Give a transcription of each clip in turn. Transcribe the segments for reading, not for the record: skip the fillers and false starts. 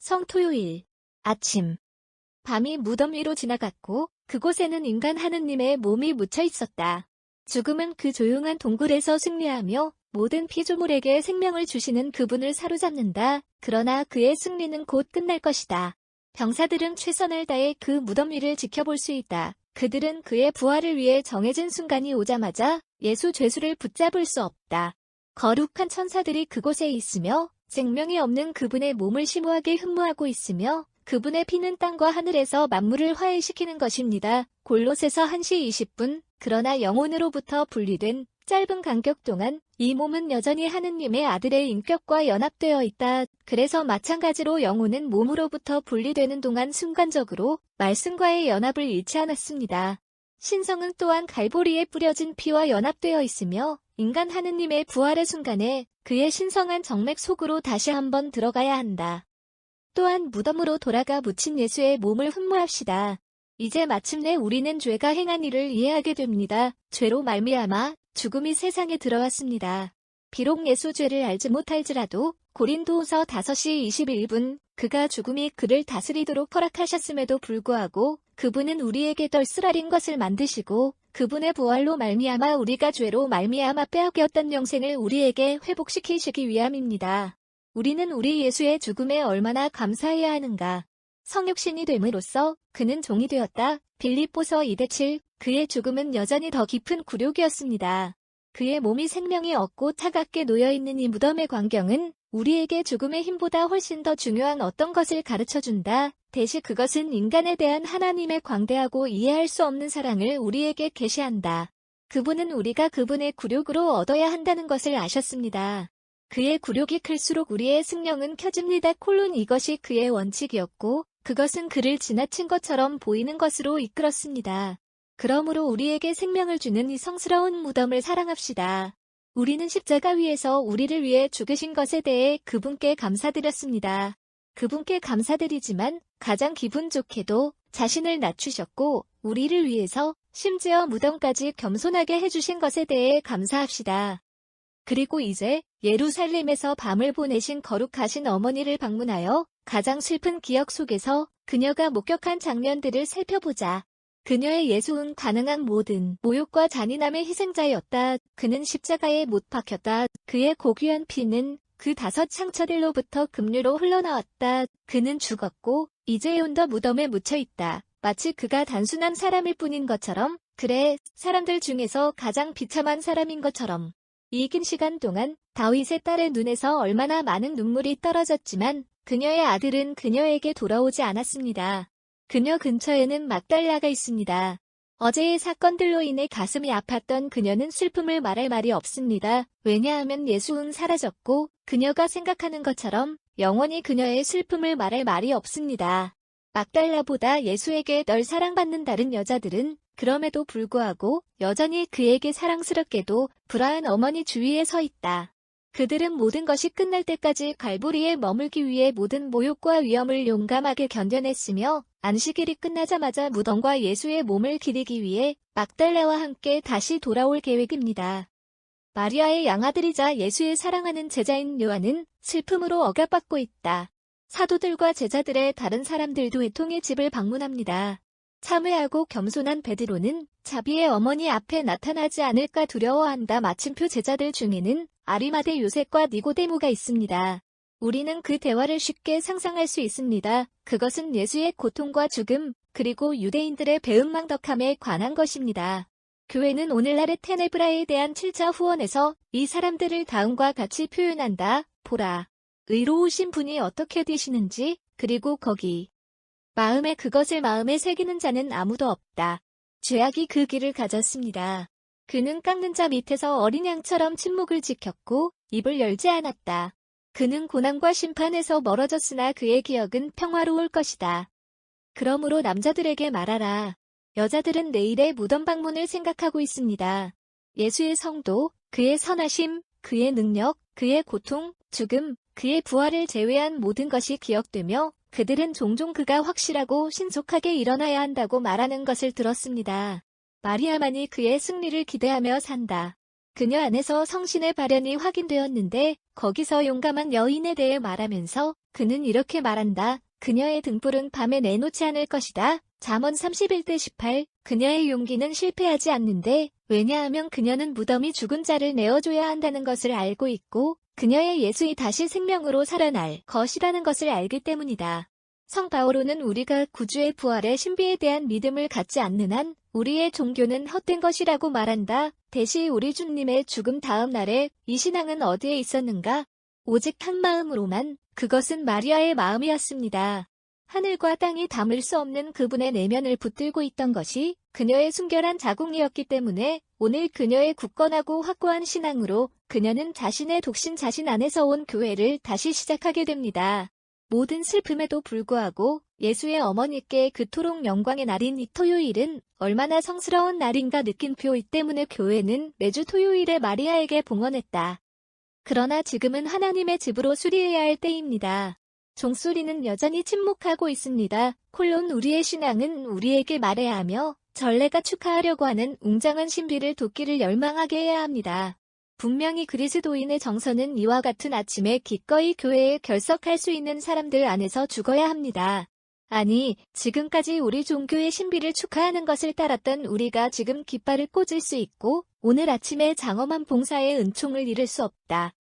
성토요일 아침. 밤이 무덤 위로 지나갔고 그곳에는 인간 하느님의 몸이 묻혀 있었다. 죽음은 그 조용한 동굴에서 승리하며 모든 피조물에게 생명을 주시는 그분을 사로잡는다. 그러나 그의 승리는 곧 끝날 것이다. 병사들은 최선을 다해 그 무덤 위를 지켜볼 수 있다. 그들은 그의 부활을 위해 정해진 순간이 오자마자 예수 죄수를 붙잡을 수 없다. 거룩한 천사들이 그곳에 있으며 생명이 없는 그분의 몸을 심오하게 흠모하고 있으며 그분의 피는 땅과 하늘에서 만물을 화해시키는 것입니다. 골로새서 1시 20분. 그러나 영혼으로부터 분리된 짧은 간격 동안 이 몸은 여전히 하느님의 아들의 인격과 연합되어 있다. 그래서 마찬가지로 영혼은 몸으로부터 분리되는 동안 순간적으로 말씀과의 연합을 잃지 않았습니다. 신성은 또한 갈보리에 뿌려진 피와 연합되어 있으며 인간 하느님의 부활의 순간에 그의 신성한 정맥 속으로 다시 한번 들어가야 한다. 또한 무덤으로 돌아가 묻힌 예수의 몸을 흠모합시다. 이제 마침내 우리는 죄가 행한 일을 이해하게 됩니다. 죄로 말미암아 죽음이 세상에 들어왔습니다. 비록 예수 죄를 알지 못할지라도 고린도후서 5시 21분 그가 죽음이 그를 다스리도록 허락하셨음에도 불구하고 그분은 우리에게 덜 쓰라린 것을 만드시고 그분의 부활로 말미암아 우리가 죄로 말미암아 빼앗겼던 영생을 우리에게 회복시키시기 위함입니다. 우리는 우리 예수의 죽음에 얼마나 감사해야 하는가. 성육신이 됨으로써 그는 종이 되었다. 빌립보서 2대7. 그의 죽음은 여전히 더 깊은 굴욕이었습니다. 그의 몸이 생명이 없고 차갑게 놓여있는 이 무덤의 광경은 우리에게 죽음의 힘보다 훨씬 더 중요한 어떤 것을 가르쳐준다. 대신 그것은 인간에 대한 하나님의 광대하고 이해할 수 없는 사랑을 우리에게 계시한다. 그분은 우리가 그분의 굴욕으로 얻어야 한다는 것을 아셨습니다. 그의 굴욕이 클수록 우리의 승령은 켜집니다. 이것이 그의 원칙이었고 그것은 그를 지나친 것처럼 보이는 것으로 이끌었습니다. 그러므로 우리에게 생명을 주는 이 성스러운 무덤을 사랑합시다. 우리는 십자가 위에서 우리를 위해 죽으신 것에 대해 그분께 감사드렸습니다. 그분께 감사드리지만 가장 기분 좋게도 자신을 낮추셨고 우리를 위해서 심지어 무덤까지 겸손하게 해주신 것에 대해 감사합시다. 그리고 이제 예루살렘에서 밤을 보내신 거룩하신 어머니를 방문하여 가장 슬픈 기억 속에서 그녀가 목격한 장면들을 살펴보자. 그녀의 예수는 가능한 모든 모욕과 잔인함의 희생자였다. 그는 십자가에 못 박혔다. 그의 고귀한 피는 그 5 상처들로부터 급류로 흘러나왔다. 그는 죽었고 이제 온더 무덤에 묻혀있다. 마치 그가 단순한 사람일 뿐인 것처럼, 그래, 사람들 중에서 가장 비참한 사람인 것처럼. 이 긴 시간 동안 다윗의 딸의 눈에서 얼마나 많은 눈물이 떨어졌지만 그녀의 아들은 그녀에게 돌아오지 않았습니다. 그녀 근처에는 막달라가 있습니다. 어제의 사건들로 인해 가슴이 아팠던 그녀는 슬픔을 말할 말이 없습니다. 왜냐하면 예수는 사라졌고 그녀가 생각하는 것처럼 영원히 그녀의 슬픔을 말할 말이 없습니다. 막달라보다 예수에게 널 사랑받는 다른 여자들은 그럼에도 불구하고 여전히 그에게 사랑스럽게도 불화한 어머니 주위에 서 있다. 그들은 모든 것이 끝날 때까지 갈보리에 머물기 위해 모든 모욕과 위험을 용감하게 견뎌냈으며 안식일이 끝나자마자 무덤과 예수의 몸을 기리기 위해 막달라와 함께 다시 돌아올 계획입니다. 마리아의 양아들이자 예수의 사랑하는 제자인 요한은 슬픔으로 억압받고 있다. 사도들과 제자들의 다른 사람들도 애통의 집을 방문합니다. 참회하고 겸손한 베드로는 자비의 어머니 앞에 나타나지 않을까 두려워한다. 마침표 제자들 중에는 아리마대 요셉과 니고데모가 있습니다. 우리는 그 대화를 쉽게 상상할 수 있습니다. 그것은 예수의 고통과 죽음, 그리고 유대인들의 배은망덕함에 관한 것입니다. 교회는 오늘날의 테네브라에 대한 7차 후원에서 이 사람들을 다음과 같이 표현한다. 보라. 의로우신 분이 어떻게 되시는지, 그리고 거기. 마음에 그것을 마음에 새기는 자는 아무도 없다. 죄악이 그 길을 가졌습니다. 그는 깎는 자 밑에서 어린 양처럼 침묵을 지켰고 입을 열지 않았다. 그는 고난과 심판에서 멀어졌으나 그의 기억은 평화로울 것이다. 그러므로 남자들에게 말하라. 여자들은 내일의 무덤 방문을 생각하고 있습니다. 예수의 성도, 그의 선하심, 그의 능력, 그의 고통, 죽음, 그의 부활을 제외한 모든 것이 기억되며 그들은 종종 그가 확실하고 신속하게 일어나야 한다고 말하는 것을 들었습니다. 마리아만이 그의 승리를 기대하며 산다. 그녀 안에서 성신의 발현이 확인되었는데 거기서 용감한 여인에 대해 말하면서 그는 이렇게 말한다. 그녀의 등불은 밤에 내놓지 않을 것이다. 잠언 31:18. 그녀의 용기는 실패하지 않는데 왜냐하면 그녀는 무덤이 죽은 자를 내어줘야 한다는 것을 알고 있고 그녀의 예수이 다시 생명으로 살아날 것이라는 것을 알기 때문이다. 성 바오로는 우리가 구주의 부활의 신비에 대한 믿음을 갖지 않는 한 우리의 종교는 헛된 것이라고 말한다. 대시 우리 주님의 죽음 다음 날에 이 신앙은 어디에 있었는가? 오직 한 마음으로만, 그것은 마리아의 마음이었습니다. 하늘과 땅이 담을 수 없는 그분의 내면을 붙들고 있던 것이 그녀의 순결한 자궁이었기 때문에 오늘 그녀의 굳건하고 확고한 신앙으로 그녀는 자신의 독신 자신 안에서 온 교회를 다시 시작하게 됩니다. 모든 슬픔에도 불구하고 예수의 어머니께 그토록 영광의 날인 이 토요일은 얼마나 성스러운 날인가 느낀 표 때문에 교회는 매주 토요일에 마리아에게 봉헌했다. 그러나 지금은 하나님의 집으로 수리해야 할 때입니다. 종소리는 여전히 침묵하고 있습니다. 우리의 신앙은 우리에게 말해야 하며 전례가 축하하려고 하는 웅장한 신비를 돕기를 열망하게 해야 합니다. 분명히 그리스도인의 정서는 이와 같은 아침에 기꺼이 교회에 결석할 수 있는 사람들 안에서 죽어야 합니다. 아니, 지금까지 우리 종교의 신비를 축하하는 것을 따랐던 우리가 지금 깃발을 꽂을 수 있고 오늘 아침에 장엄한 봉사의 은총을 잃을 수 없다.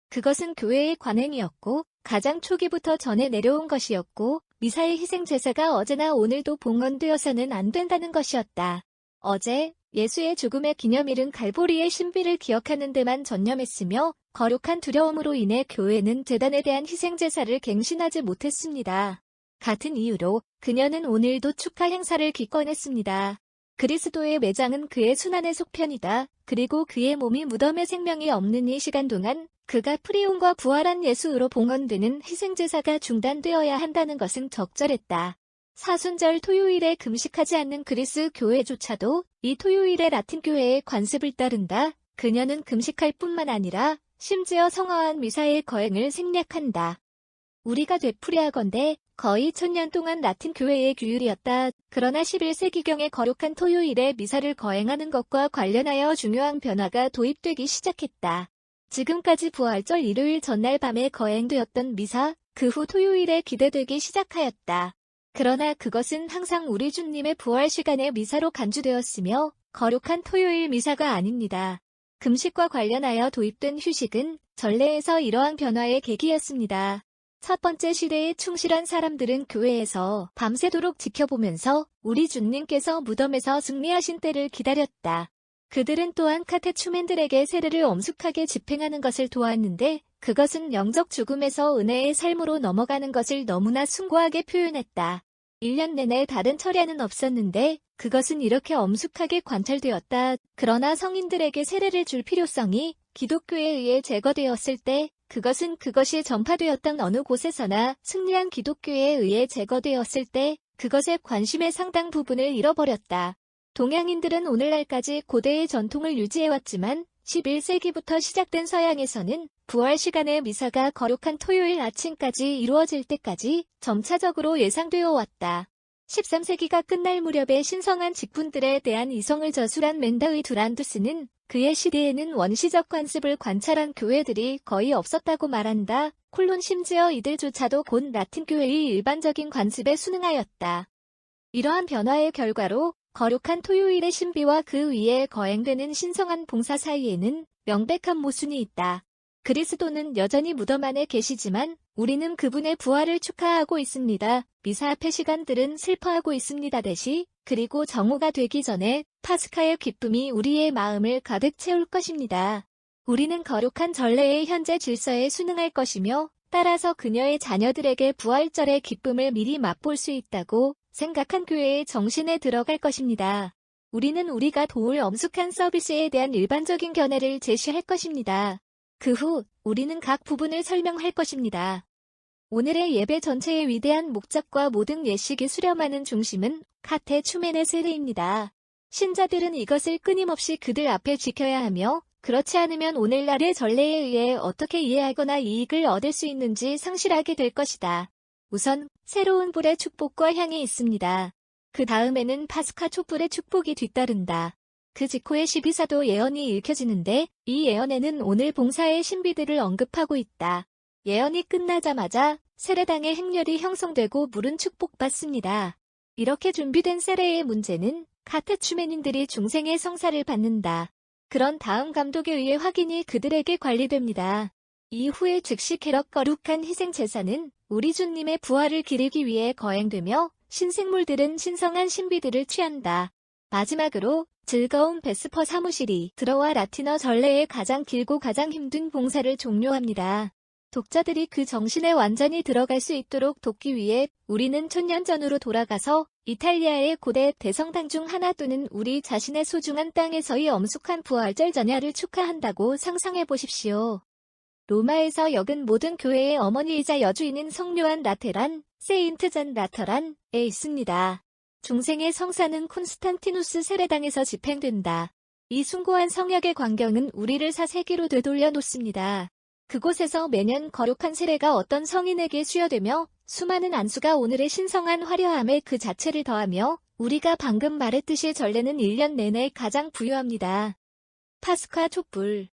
그것은 교회의 관행이었고 가장 초기부터 전해 내려온 것이었고 미사의 희생제사가 어제나 오늘도 봉헌되어서는 안 된다는 것이었다. 어제 예수의 죽음의 기념일은 갈보리의 신비를 기억하는 데만 전념했으며 거룩한 두려움으로 인해 교회는 제단에 대한 희생제사를 갱신하지 못했습니다. 같은 이유로 그녀는 오늘도 축하 행사를 기권했습니다. 그리스도의 매장은 그의 순환의 속편이다. 그리고 그의 몸이 무덤의 생명이 없는 이 시간 동안 그가 프리온과 부활한 예수로 봉헌되는 희생제사가 중단되어야 한다는 것은 적절했다. 사순절 토요일에 금식하지 않는 그리스 교회조차도 이 토요일에 라틴 교회의 관습을 따른다. 그녀는 금식할 뿐만 아니라 심지어 성화한 미사의 거행을 생략한다. 우리가 되풀이하건대 거의 1000년 동안 라틴 교회의 규율이었다. 그러나 11세기경의 거룩한 토요일에 미사를 거행하는 것과 관련하여 중요한 변화가 도입되기 시작했다. 지금까지 부활절 일요일 전날 밤에 거행되었던 미사, 그 후 토요일에 기대되기 시작하였다. 그러나 그것은 항상 우리 주님의 부활 시간에 미사로 간주되었으며 거룩한 토요일 미사가 아닙니다. 금식과 관련하여 도입된 휴식은 전례에서 이러한 변화의 계기였습니다. 첫 번째 시대에 충실한 사람들은 교회에서 밤새도록 지켜보면서 우리 주님께서 무덤에서 승리하신 때를 기다렸다. 그들은 또한 카테추멘들에게 세례를 엄숙하게 집행하는 것을 도왔는데 그것은 영적 죽음에서 은혜의 삶으로 넘어가는 것을 너무나 숭고하게 표현했다. 1년 내내 다른 철야는 없었는데 그것은 이렇게 엄숙하게 관찰되었다. 그러나 성인들에게 세례를 줄 필요성이 기독교에 의해 제거되었을 때 그것은 그것이 전파되었던 어느 곳에서나 승리한 기독교에 의해 제거되었을 때 그것의 관심의 상당 부분을 잃어버렸다. 동양인들은 오늘날까지 고대의 전통을 유지해왔지만 11세기부터 시작된 서양에서는 부활 시간의 미사가 거룩한 토요일 아침까지 이루어질 때까지 점차적으로 예상되어 왔다. 13세기가 끝날 무렵에 신성한 직분들에 대한 이성을 저술한 멘다의 두란두스는 그의 시대에는 원시적 관습을 관찰한 교회들이 거의 없었다고 말한다. 심지어 이들조차도 곧 라틴 교회의 일반적인 관습에 순응하였다. 이러한 변화의 결과로 거룩한 토요일의 신비와 그 위에 거행되는 신성한 봉사 사이에는 명백한 모순이 있다. 그리스도는 여전히 무덤 안에 계시지만 우리는 그분의 부활을 축하하고 있습니다. 미사 앞의 시간들은 슬퍼하고 있습니다. 대시 그리고 정오가 되기 전에 파스카의 기쁨이 우리의 마음을 가득 채울 것입니다. 우리는 거룩한 전례의 현재 질서에 순응할 것이며 따라서 그녀의 자녀들에게 부활절의 기쁨을 미리 맛볼 수 있다고 생각한 교회의 정신에 들어갈 것입니다. 우리는 우리가 도울 엄숙한 서비스에 대한 일반적인 견해를 제시할 것입니다. 그 후 우리는 각 부분을 설명할 것입니다. 오늘의 예배 전체의 위대한 목적과 모든 예식이 수렴하는 중심은 카테추멘의 세례입니다. 신자들은 이것을 끊임없이 그들 앞에 지켜야 하며 그렇지 않으면 오늘날의 전례에 의해 어떻게 이해하거나 이익을 얻을 수 있는지 상실하게 될 것이다. 우선 새로운 불의 축복과 향이 있습니다. 그 다음에는 파스카 촛불의 축복이 뒤따른다. 그 직후에 12사도 예언이 읽혀지는데 이 예언에는 오늘 봉사의 신비들을 언급하고 있다. 예언이 끝나자마자 세례당의 행렬이 형성되고 물은 축복받습니다. 이렇게 준비된 세례의 문제는 카테추멘인들이 중생의 성사를 받는다. 그런 다음 감독에 의해 확인이 그들에게 관리됩니다. 이후에 즉시 개럭 거룩한 희생 제사는 우리 주님의 부활을 기리기 위해 거행되며 신생물들은 신성한 신비들을 취한다. 마지막으로 즐거운 베스퍼 사무실이 들어와 라틴어 전례의 가장 길고 가장 힘든 봉사를 종료합니다. 독자들이 그 정신에 완전히 들어갈 수 있도록 돕기 위해 우리는 천년 전으로 돌아가서 이탈리아의 고대 대성당 중 하나 또는 우리 자신의 소중한 땅에서의 엄숙한 부활절 전야를 축하한다고 상상해 보십시오. 로마에서 역은 모든 교회의 어머니이자 여주인인 성요한 라테란, 세인트 잔 라터란에 있습니다. 중생의 성사는 콘스탄티누스 세례당에서 집행된다. 이 숭고한 성역의 광경은 우리를 4세기로 되돌려 놓습니다. 그곳에서 매년 거룩한 세례가 어떤 성인에게 수여되며 수많은 안수가 오늘의 신성한 화려함에 그 자체를 더하며 우리가 방금 말했듯이 전례는 1년 내내 가장 부유합니다. 파스카 촛불.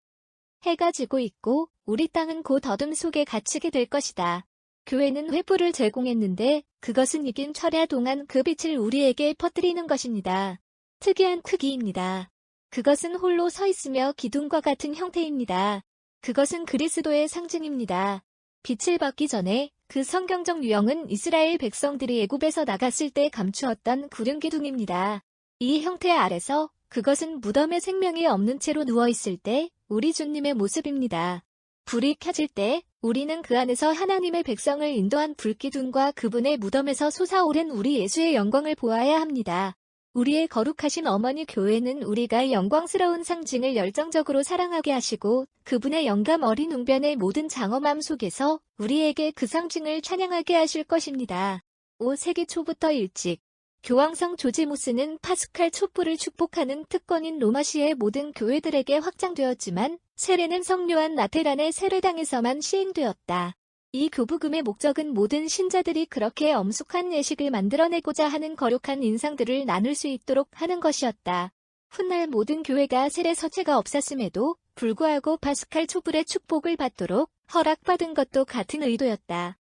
해가 지고 있고 우리 땅은 곧 어둠 속에 갇히게 될 것이다. 교회는 횃불을 제공했는데 그것은 이긴 철야 동안 그 빛을 우리에게 퍼뜨리는 것입니다. 특이한 크기입니다. 그것은 홀로 서 있으며 기둥과 같은 형태입니다. 그것은 그리스도의 상징입니다. 빛을 받기 전에 그 성경적 유형은 이스라엘 백성들이 애굽에서 나갔을 때 감추었던 구름기둥입니다. 이 형태 아래서 그것은 무덤에 생명이 없는 채로 누워있을 때 우리 주님의 모습입니다. 불이 켜질 때 우리는 그 안에서 하나님의 백성을 인도한 불기둥과 그분의 무덤에서 솟아오른 우리 예수의 영광을 보아야 합니다. 우리의 거룩하신 어머니 교회는 우리가 영광스러운 상징을 열정적으로 사랑하게 하시고 그분의 영감 어린 웅변의 모든 장엄함 속에서 우리에게 그 상징을 찬양하게 하실 것입니다. 5세기 초부터 일찍 교황성 조지무스는 파스칼 촛불을 축복하는 특권인 로마시의 모든 교회들에게 확장되었지만 세례는 성요한 라테란의 세례당에서만 시행되었다. 이 교부금의 목적은 모든 신자들이 그렇게 엄숙한 예식을 만들어내고자 하는 거룩한 인상들을 나눌 수 있도록 하는 것이었다. 훗날 모든 교회가 세례 서체가 없었음에도 불구하고 파스칼 촛불의 축복을 받도록 허락받은 것도 같은 의도였다.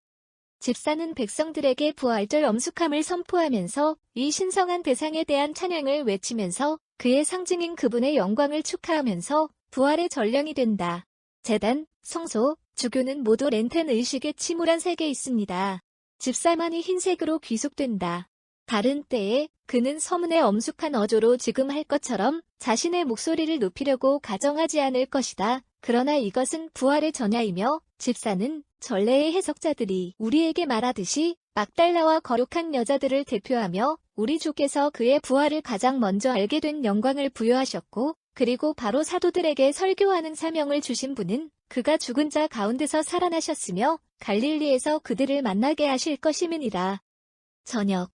집사는 백성들에게 부활절 엄숙함을 선포하면서 이 신성한 대상에 대한 찬양을 외치면서 그의 상징인 그분의 영광을 축하하면서 부활의 전령이 된다. 제단, 성소, 주교는 모두 렌텐 의식에 침울한 색에 있습니다. 집사만이 흰색으로 귀속된다. 다른 때에 그는 서문의 엄숙한 어조로 지금 할 것처럼 자신의 목소리를 높이려고 가정하지 않을 것이다. 그러나 이것은 부활의 전야이며 집사는 전례의 해석자들이 우리에게 말하듯이 막달라와 거룩한 여자들을 대표하며 우리 주께서 그의 부활을 가장 먼저 알게 된 영광을 부여하셨고 그리고 바로 사도들에게 설교하는 사명을 주신 분은 그가 죽은 자 가운데서 살아나셨으며 갈릴리에서 그들을 만나게 하실 것임이니라. 저녁.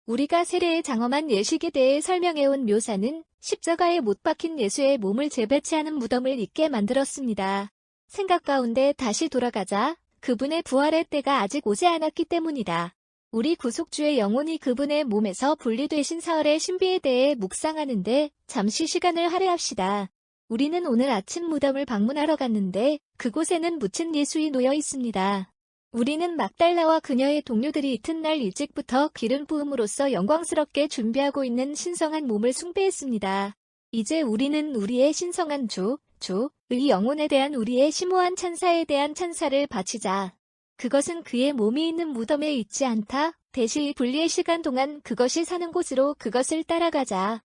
우리가 세례의 장엄한 예식에 대해 설명해온 묘사는 십자가에 못 박힌 예수의 몸을 재배치하는 무덤을 있게 만들었습니다. 생각 가운데 다시 돌아가자 그분의 부활의 때가 아직 오지 않았기 때문이다. 우리 구속주의 영혼이 그분의 몸에서 분리되신 사흘의 신비에 대해 묵상하는데 잠시 시간을 할애합시다. 우리는 오늘 아침 무덤을 방문하러 갔는데 그곳에는 묻힌 예수이 놓여 있습니다. 우리는 막달라와 그녀의 동료들이 이튿날 일찍부터 기름 부음으로써 영광스럽게 준비하고 있는 신성한 몸을 숭배했습니다. 이제 우리는 우리의 신성한 주의 영혼에 대한 우리의 심오한 찬사에 대한 찬사를 바치자. 그것은 그의 몸이 있는 무덤에 있지 않다. 대시 분리의 시간 동안 그것이 사는 곳으로 그것을 따라가자.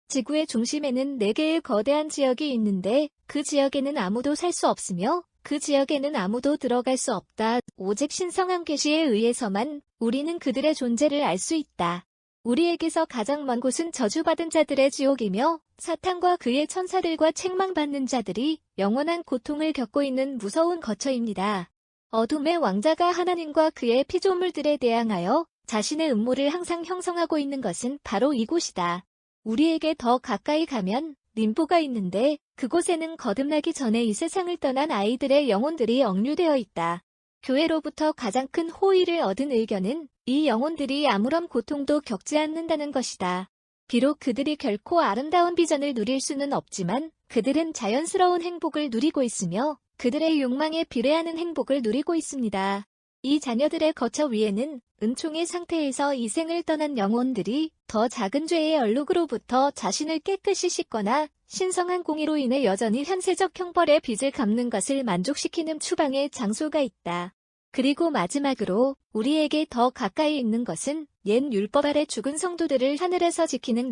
지구의 중심에는 4개의 거대한 지역이 있는데 그 지역에는 아무도 살 수 없으며 그 지역에는 아무도 들어갈 수 없다. 오직 신성한 계시에 의해서만 우리는 그들의 존재를 알 수 있다. 우리에게서 가장 먼 곳은 저주받은 자들의 지옥이며 사탄과 그의 천사들과 책망받는 자들이 영원한 고통을 겪고 있는 무서운 거처입니다. 어둠의 왕자가 하나님과 그의 피조물들에 대항하여 자신의 음모를 항상 형성하고 있는 것은 바로 이곳이다. 우리에게 더 가까이 가면 림보가 있는데 그곳에는 거듭나기 전에 이 세상을 떠난 아이들의 영혼들이 억류되어 있다. 교회로부터 가장 큰 호의를 얻은 의견은 이 영혼들이 아무런 고통도 겪지 않는다는 것이다. 비록 그들이 결코 아름다운 비전을 누릴 수는 없지만 그들은 자연스러운 행복을 누리고 있으며 그들의 욕망에 비례하는 행복을 누리고 있습니다. 이 자녀들의 거처 위에는 은총의 상태에서 이 생을 떠난 영혼들이 더 작은 죄의 얼룩으로부터 자신을 깨끗이 씻거나 신성한 공의로 인해 여전히 현세적 형벌의 빚을 갚는 것을 만족시키는 추방의 장소가 있다. 그리고 마지막으로 우리에게 더 가까이 있는 것은 옛 율법 아래 죽은 성도들을 하늘에서 지키는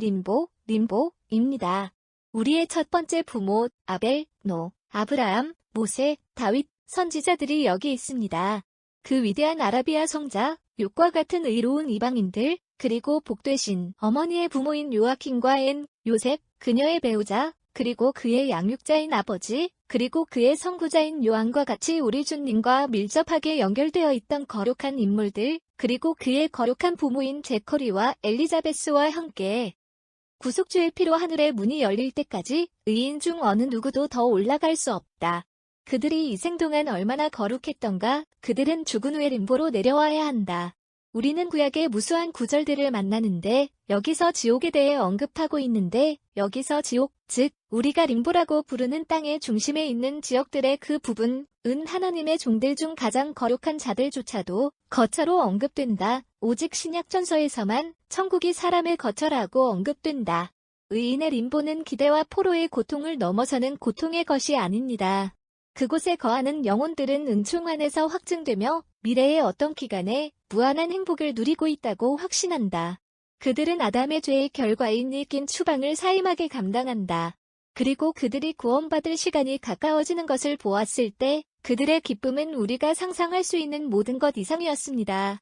림보입니다. 우리의 첫 번째 부모 아벨, 노, 아브라함, 모세, 다윗, 선지자들이 여기 있습니다. 그 위대한 아라비아 성자, 욥과 같은 의로운 이방인들, 그리고 복되신 어머니의 부모인 요아킨과 엔, 요셉, 그녀의 배우자, 그리고 그의 양육자인 아버지, 그리고 그의 선구자인 요한과 같이 우리 주님과 밀접하게 연결되어 있던 거룩한 인물들, 그리고 그의 거룩한 부모인 제커리와 엘리자베스와 함께 구속주의 피로 하늘의 문이 열릴 때까지 의인 중 어느 누구도 더 올라갈 수 없다. 그들이 이 생 동안 얼마나 거룩했던가. 그들은 죽은 후에 림보로 내려와야 한다. 우리는 구약의 무수한 구절들을 만나는데 여기서 지옥에 대해 언급하고 있는데 여기서 지옥, 즉 우리가 림보라고 부르는 땅의 중심에 있는 지역들의 그 부분은 하나님의 종들 중 가장 거룩한 자들조차도 거처로 언급된다. 오직 신약전서에서만 천국이 사람의 거처라고 언급된다. 의인의 림보는 기대와 포로의 고통을 넘어서는 고통의 것이 아닙니다. 그곳에 거하는 영혼들은 은총 안에서 확증되며 미래의 어떤 기간에 무한한 행복을 누리고 있다고 확신한다. 그들은 아담의 죄의 결과인 일긴 추방을 사임하게 감당한다. 그리고 그들이 구원받을 시간이 가까워지는 것을 보았을 때 그들의 기쁨은 우리가 상상할 수 있는 모든 것 이상이었습니다.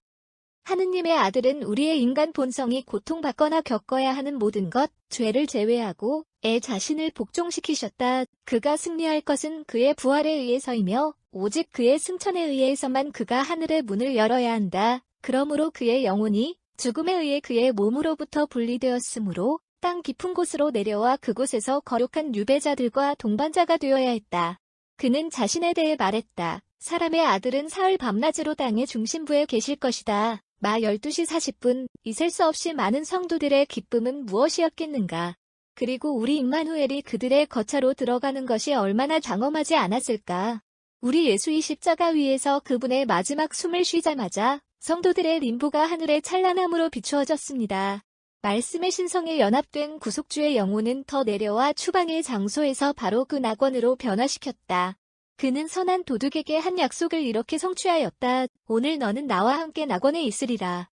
하느님의 아들은 우리의 인간 본성이 고통받거나 겪어야 하는 모든 것, 죄를 제외하고 자신을 복종시키셨다. 그가 승리할 것은 그의 부활에 의해서이며 오직 그의 승천에 의해서만 그가 하늘의 문을 열어야 한다. 그러므로 그의 영혼이 죽음에 의해 그의 몸으로부터 분리되었으므로 땅 깊은 곳으로 내려와 그곳에서 거룩한 유배자들과 동반자가 되어야 했다. 그는 자신에 대해 말했다. 사람의 아들은 사흘 밤낮으로 땅의 중심부에 계실 것이다. 마 12시 40분, 있을 수 없이 많은 성도들의 기쁨은 무엇이었겠는가. 그리고 우리 임마누엘이 그들의 거처로 들어가는 것이 얼마나 장엄하지 않았을까. 우리 예수의 십자가 위에서 그분의 마지막 숨을 쉬자마자 성도들의 림보가 하늘의 찬란함으로 비추어졌습니다. 말씀의 신성에 연합된 구속주의 영혼은 더 내려와 추방의 장소에서 바로 그 낙원으로 변화시켰다. 그는 선한 도둑에게 한 약속을 이렇게 성취하였다. 오늘 너는 나와 함께 낙원에 있으리라.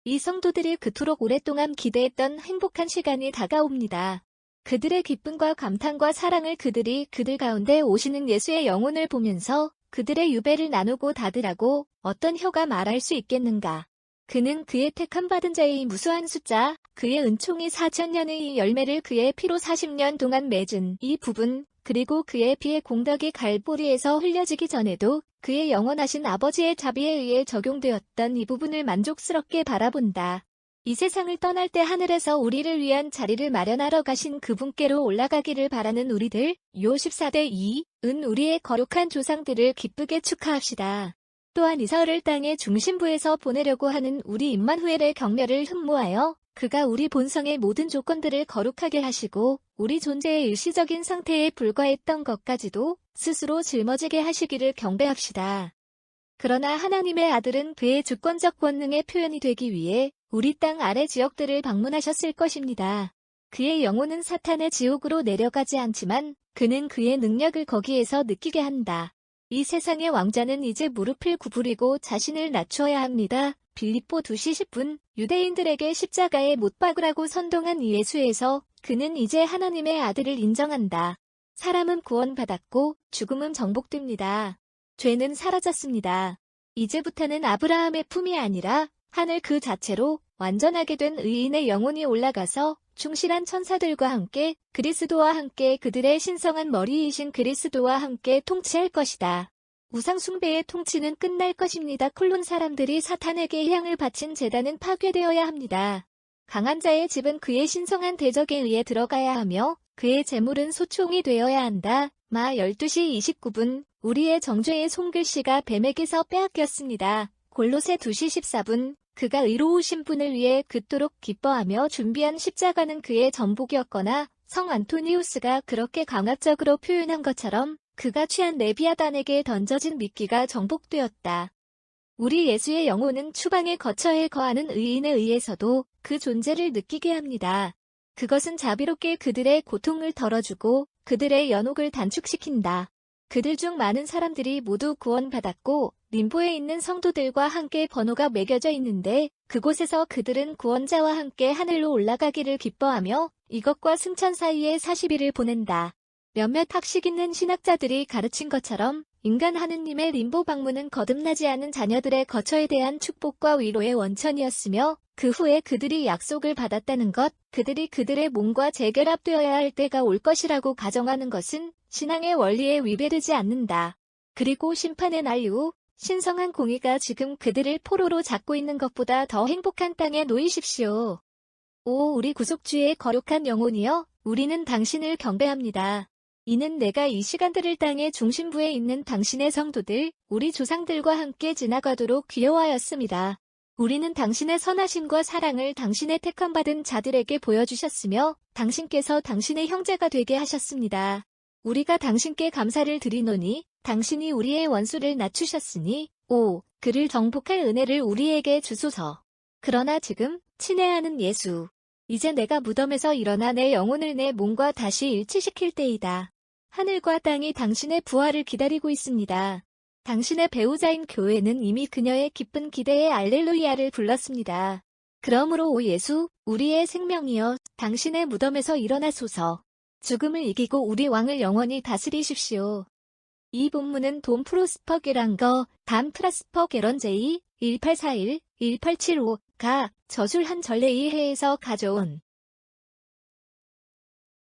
이 성도들이 그토록 오랫동안 기대했던 행복한 시간이 다가옵니다. 그들의 기쁨과 감탄과 사랑을 그들이 그들 가운데 오시는 예수의 영혼을 보면서 그들의 유배를 나누고 닫으라고 어떤 혀가 말할 수 있겠는가. 그는 그의 택함 받은 자의 무수한 숫자, 그의 은총이 4000년의 이 열매를 그의 피로 40년 동안 맺은 이 부분, 그리고 그의 피의 공덕이 갈보리에서 흘려지기 전에도 그의 영원하신 아버지의 자비에 의해 적용되었던 이 부분을 만족스럽게 바라본다. 이 세상을 떠날 때 하늘에서 우리를 위한 자리를 마련하러 가신 그분께로 올라가기를 바라는 우리들, 요 14대 2은 우리의 거룩한 조상들을 기쁘게 축하합시다. 또한 이사흘을 땅의 중심부에서 보내려고 하는 우리 임마누엘의 격려를 흠모하여 그가 우리 본성의 모든 조건들을 거룩하게 하시고 우리 존재의 일시적인 상태에 불과했던 것까지도 스스로 짊어지게 하시기를 경배합시다. 그러나 하나님의 아들은 그의 주권적 권능의 표현이 되기 위해 우리 땅 아래 지역들을 방문하셨을 것입니다. 그의 영혼은 사탄의 지옥으로 내려가지 않지만 그는 그의 능력을 거기에서 느끼게 한다. 이 세상의 왕자는 이제 무릎을 구부리고 자신을 낮추어야 합니다. 빌립보 2시 10분 유대인들에게 십자가에 못 박으라고 선동한 이 예수에서 그는 이제 하나님의 아들을 인정한다. 사람은 구원받았고 죽음은 정복됩니다. 죄는 사라졌습니다. 이제부터는 아브라함의 품이 아니라 하늘 그 자체로 완전하게 된 의인의 영혼이 올라가서 충실한 천사들과 함께 그리스도와 함께 그들의 신성한 머리이신 그리스도와 함께 통치할 것이다. 우상숭배의 통치는 끝날 것입니다. 콜론 사람들이 사탄에게 향을 바친 제단은 파괴되어야 합니다. 강한 자의 집은 그의 신성한 대적에 의해 들어가야 하며 그의 재물은 소총이 되어야 한다. 마 12시 29분 우리의 정죄의 손글씨가 뱀에게서 빼앗겼습니다. 골로새 2시 14분 그가 의로우신 분을 위해 그토록 기뻐하며 준비한 십자가는 그의 전복이었거나 성 안토니우스가 그렇게 강압적으로 표현한 것처럼 그가 취한 레비아단에게 던져진 미끼가 정복되었다. 우리 예수의 영혼은 추방의 거처에 거하는 의인에 의해서도 그 존재를 느끼게 합니다. 그것은 자비롭게 그들의 고통을 덜어주고 그들의 연옥을 단축시킨다. 그들 중 많은 사람들이 모두 구원받았고 림보에 있는 성도들과 함께 번호가 매겨져 있는데 그곳에서 그들은 구원자와 함께 하늘로 올라가기를 기뻐하며 이것과 승천 사이에 40일을 보낸다. 몇몇 학식 있는 신학자들이 가르친 것처럼 인간 하느님의 림보 방문은 거듭나지 않은 자녀들의 거처에 대한 축복과 위로의 원천이었으며 그 후에 그들이 약속을 받았다는 것, 그들이 그들의 몸과 재결합되어야 할 때가 올 것이라고 가정하는 것은 신앙의 원리에 위배되지 않는다. 그리고 심판의 날 이후 신성한 공의가 지금 그들을 포로로 잡고 있는 것보다 더 행복한 땅에 놓이십시오. 오 우리 구속주의 거룩한 영혼이여, 우리는 당신을 경배합니다. 이는 내가 이 시간들을 땅의 중심부에 있는 당신의 성도들, 우리 조상들과 함께 지나가도록 귀여워하였습니다. 우리는 당신의 선하심과 사랑을 당신의 택함받은 자들에게 보여주셨으며 당신께서 당신의 형제가 되게 하셨습니다. 우리가 당신께 감사를 드리노니 당신이 우리의 원수를 낮추셨으니 오 그를 정복할 은혜를 우리에게 주소서. 그러나 지금 친애하는 예수, 이제 내가 무덤에서 일어나 내 영혼을 내 몸과 다시 일치시킬 때이다. 하늘과 땅이 당신의 부활을 기다리고 있습니다. 당신의 배우자인 교회는 이미 그녀의 기쁜 기대에 알렐루야를 불렀습니다. 그러므로 오 예수, 우리의 생명이여, 당신의 무덤에서 일어나소서. 죽음을 이기고 우리 왕을 영원히 다스리십시오. 이 본문은 돈 프로스퍼 게랑거, 담 트라스퍼 게런제이, 1841-1875가 저술 한 전례 이해에서 가져온